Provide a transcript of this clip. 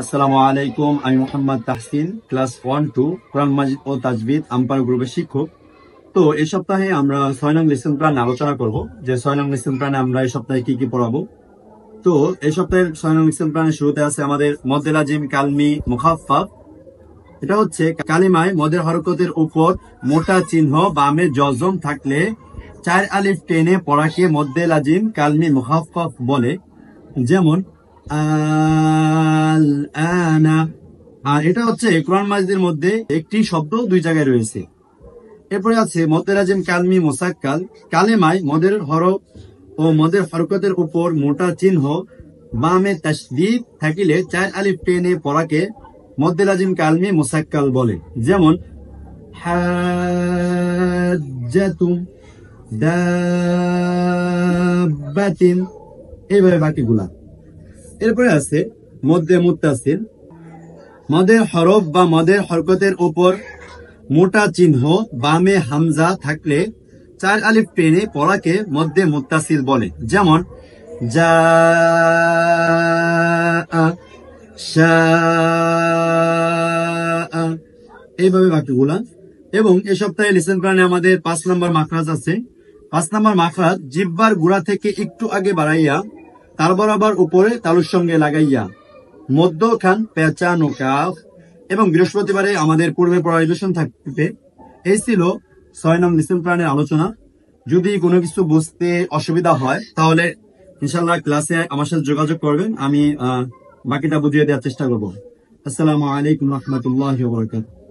আসসালামু আলাইকুম। আমি মোহাম্মদ তাহসিন, ক্লাস 1-2 কোরআন মাজিদ ও তাজবিদ আম্পার গ্রুপের শিক্ষক। তো এই সপ্তাহে আমরা 6 নং লেসন প্ল্যান আলোচনা করব যে 6 নং লেসন প্ল্যানে আমরা এই সপ্তাহে কি কি পড়াবো। তো এই সপ্তাহের 6 নং লেসন প্ল্যানের শুরুতে আছে আমাদের মদ্দে লাজিম কালমি মুখাফফাফ। এটা হচ্ছে কালিমায় মদের হরকতের উপর মোটা চিহ্ন বামে জজম থাকলে 4 আলিফ টেনে পড়াকে মদ্দে লাজিম কালমি মুখাফফাফ বলে। যেমন আল আনা। আর এটা হচ্ছে কোরআন মাজিদের মধ্যে একটি শব্দ দুই জায়গায় রয়েছে। এরপরে আছে মদ্দে লাজিম কালমি মুসাক্কাল, কালেমায় মদের হরফ ও মদের হরকতের উপর মোটা চিহ্ন বামে তাসদীদ থাকিলে 4 আলিফ টেনে পড়াকে মদ্দে লাজিম কালমি মুসাক্কাল বলে। যেমন হাজ্জাতুম, দাব্বাতিন, এইভাবে বাকিগুলা। এরপরে আছে মদ্দে মুত্তাসিল, মদের হরফ বা মদের হরকতের উপর মোটা চিহ্ন বামে হামজা থাকলে 4 আলিফ টেনে পড়াকে মদ্দে মুত্তাসিল বলে। যেমন জাআ, শাআ, এইভাবে বাকিগুলা। এবং এই সপ্তাহে লেসন প্ল্যানে আমাদের 5 নম্বর মাখরাজ আছে। 5 নম্বর মাখরাজ জিহ্বার গোড়া থেকে একটু আগে বাড়াইয়া তার বরাবর উপরে তালুর সঙ্গে লাগাইয়া মধ্যখান পেঁচানো কাফ। এবং বৃহস্পতিবারে আমাদের পূর্বে পড়া রিভিশন থাকবে। এই ছিল 6 নং লেসন প্ল্যানের আলোচনা। যদি কোনো কিছু বুঝতে অসুবিধা হয় তাহলে ইনশাল্লাহ ক্লাসে আমার সাথে যোগাযোগ করবেন, আমি বাকিটা বুঝিয়ে দেওয়ার চেষ্টা করব। আসসালামু আলাইকুম রহমতুল্লাহি ওয়া বারাকাতুহু।